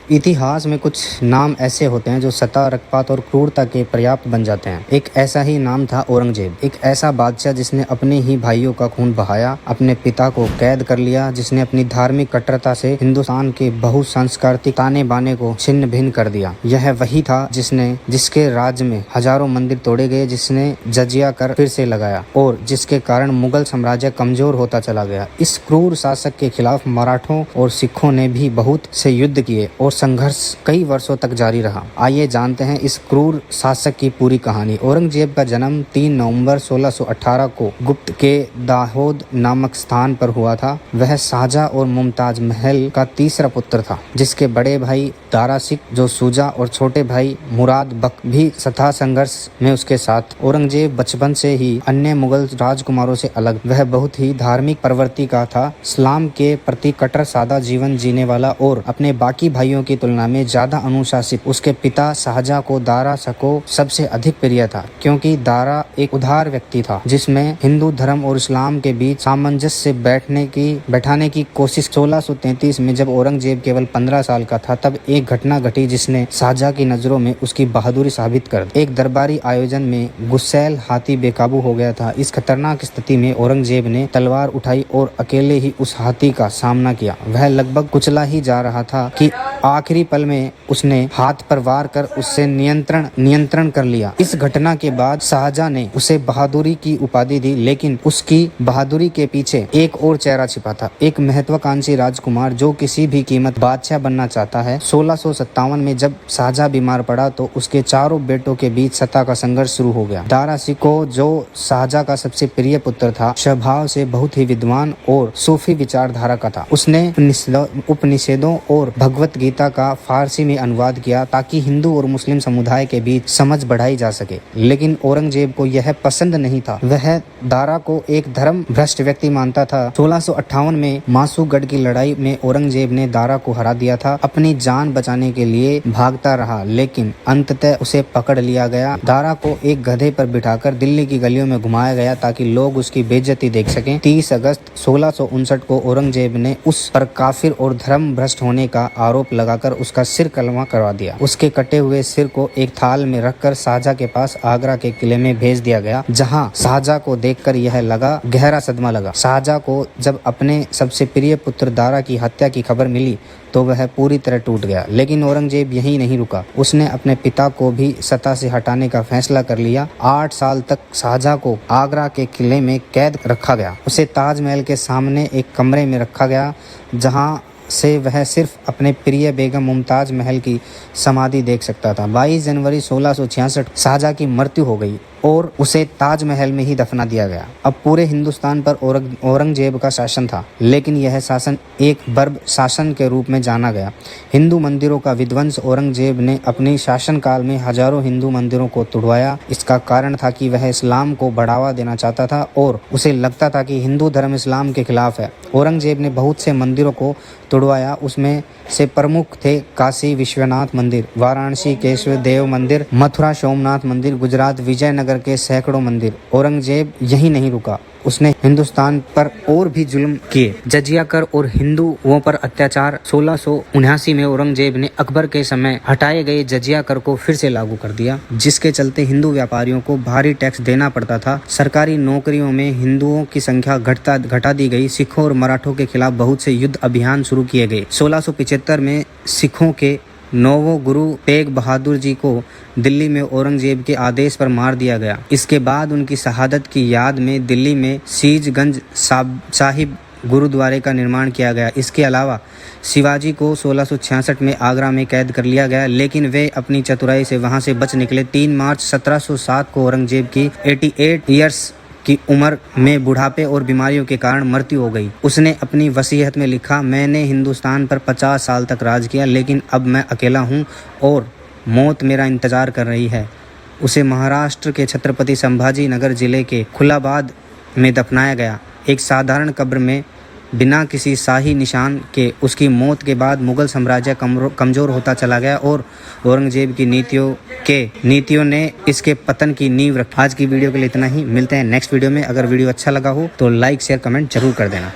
इतिहास में कुछ नाम ऐसे होते हैं जो सता, रक्तपात और क्रूरता के पर्याप्त बन जाते हैं। एक ऐसा ही नाम था औरंगजेब, एक ऐसा बादशाह जिसने अपने ही भाइयों का खून बहाया, अपने पिता को कैद कर लिया, जिसने अपनी धार्मिक कट्टरता से हिंदुस्तान के बहुसांस्कृतिक ताने बाने को छिन्न भिन्न कर दिया। यह वही था जिसके राज्य में हजारों मंदिर तोड़े गए, जिसने जजिया कर फिर से लगाया और जिसके कारण मुगल साम्राज्य कमजोर होता चला गया। इस क्रूर शासक के खिलाफ मराठों और सिखों ने भी बहुत से युद्ध किए और संघर्ष कई वर्षों तक जारी रहा। आइए जानते हैं इस क्रूर शासक की पूरी कहानी। औरंगजेब का जन्म 3 नवंबर 1618 को गुप्त के दाहोद नामक स्थान पर हुआ था। वह शाहजहां और मुमताज महल का तीसरा पुत्र था, जिसके बड़े भाई दारा सिख जो सूजा और छोटे भाई मुराद बख्श भी सथा संघर्ष में उसके साथ। औरंगजेब बचपन से ही अन्य मुगल राजकुमारों से अलग, वह बहुत ही धार्मिक प्रवृत्ति का था। इस्लाम के प्रति कट्टर सादा जीवन जीने वाला और अपने बाकी भाइयों की तुलना में ज्यादा अनुशासित। उसके पिता शाहजहां को दारा सको सबसे अधिक प्रिय था, क्योंकि दारा एक उदार व्यक्ति था जिसमें हिंदू धर्म और इस्लाम के बीच सामंजस्य बैठाने की कोशिश। 1633 में जब औरंगजेब केवल 15 साल का था, तब एक घटना घटी जिसने शाहजहां की नजरों में उसकी बहादुरी साबित कर दी। एक दरबारी आयोजन में गुस्सैल हाथी बेकाबू हो गया था। इस खतरनाक स्थिति में औरंगजेब ने तलवार उठाई और अकेले ही उस हाथी का सामना किया। वह लगभग कुचला ही जा रहा था कि आखिरी पल में उसने हाथ पर वार कर उससे नियंत्रण कर लिया। इस घटना के बाद शाहजहां ने उसे बहादुरी की उपाधि दी, लेकिन उसकी बहादुरी के पीछे एक और चेहरा छिपा था, एक महत्वाकांक्षी राजकुमार जो किसी भी कीमत बादशाह बनना चाहता है। 1657 में जब शाहजहां बीमार पड़ा तो उसके चारों बेटों के बीच सत्ता का संघर्ष शुरू हो गया। दारा सिको जो शाहजहां का सबसे प्रिय पुत्र था, स्वभाव से बहुत ही विद्वान और सूफी विचारधारा का था। उसने उपनिषदों और भगवत गीता का फारसी में अनुवाद किया ताकि हिंदू और मुस्लिम समुदाय के बीच समझ बढ़ाई जा सके, लेकिन औरंगजेब को यह पसंद नहीं था। वह दारा को एक धर्म भ्रष्ट व्यक्ति मानता था। 1658 में मासूगढ़ की लड़ाई में औरंगजेब ने दारा को हरा दिया था। अपनी जान बचाने के लिए भागता रहा, लेकिन अंततः उसे पकड़ लिया गया। दारा को एक गधे पर बिठाकर दिल्ली की गलियों में घुमाया गया ताकि लोग उसकी बेइज्जती देख सकें। 30 अगस्त 1659 को औरंगजेब ने उस पर काफिर और धर्म भ्रष्ट होने का आरोप लगाकर उसका सिर कलमा करवा दिया। उसके कटे हुए सिर को एक थाल में रखकर शाहजहां के पास आगरा के किले में भेज दिया गया, जहां शाहजहां को देखकर यह गहरा सदमा लगा। शाहजहां को जब अपने सबसे प्रिय पुत्र दारा की हत्या की खबर मिली तो वह पूरी तरह टूट गया, लेकिन औरंगजेब यहीं नहीं रुका। उसने अपने पिता को भी सत्ता से हटाने का फैसला कर लिया। 8 साल तक शाहजहां को आगरा के किले में कैद रखा गया। उसे ताजमहल के सामने एक कमरे में रखा गया, जहां से वह सिर्फ अपने प्रिय बेगम मुमताज महल की समाधि देख सकता था। 22 जनवरी 1666 शाहजहां की मृत्यु हो गई और उसे ताजमहल में ही दफना दिया गया। अब पूरे हिंदुस्तान पर औरंगजेब का शासन था, लेकिन यह शासन एक बर्बर शासन के रूप में जाना गया। हिंदू मंदिरों का विध्वंस। औरंगजेब ने अपने शासनकाल में हजारों हिंदू मंदिरों को तुड़वाया। इसका कारण था कि वह इस्लाम को बढ़ावा देना चाहता था और उसे लगता था कि हिंदू धर्म इस्लाम के खिलाफ है। औरंगजेब ने बहुत से मंदिरों को तुड़वाया। उसमें से प्रमुख थे काशी विश्वनाथ मंदिर, वाराणसी केशव देव मंदिर, मथुरा सोमनाथ मंदिर, गुजरात विजयनगर के सैकड़ों मंदिर। औरंगजेब यही नहीं रुका, उसने हिंदुस्तान पर और भी जुल्म किए। जजिया कर और हिंदुओं पर अत्याचार। 1679 में औरंगजेब ने अकबर के समय हटाए गए जजिया कर को फिर से लागू कर दिया, जिसके चलते हिंदू व्यापारियों को भारी टैक्स देना पड़ता था। सरकारी नौकरियों में हिंदुओं की संख्या घटा दी गई। सिखों और मराठों के खिलाफ बहुत से युद्ध अभियान शुरू किए गए। 1675 में सिखों के नौवें गुरु तेग बहादुर जी को दिल्ली में औरंगजेब के आदेश पर मार दिया गया। इसके बाद उनकी शहादत की याद में दिल्ली में सीजगंज साहिब गुरुद्वारे का निर्माण किया गया। इसके अलावा शिवाजी को 1666 में आगरा में कैद कर लिया गया, लेकिन वे अपनी चतुराई से वहां से बच निकले। 3 मार्च 1707 को औरंगजेब की 88 ईयर्स की उम्र में बुढ़ापे और बीमारियों के कारण मृत्यु हो गई। उसने अपनी वसीयत में लिखा, मैंने हिंदुस्तान पर 50 साल तक राज किया, लेकिन अब मैं अकेला हूँ और मौत मेरा इंतजार कर रही है। उसे महाराष्ट्र के छत्रपति संभाजी नगर जिले के खुलाबाद में दफनाया गया, एक साधारण कब्र में, बिना किसी शाही निशान के। उसकी मौत के बाद मुगल साम्राज्य कमजोर होता चला गया और औरंगजेब की नीतियों ने इसके पतन की नींव रखी। आज की वीडियो के लिए इतना ही। मिलते हैं नेक्स्ट वीडियो में। अगर वीडियो अच्छा लगा हो तो लाइक शेयर कमेंट जरूर कर देना।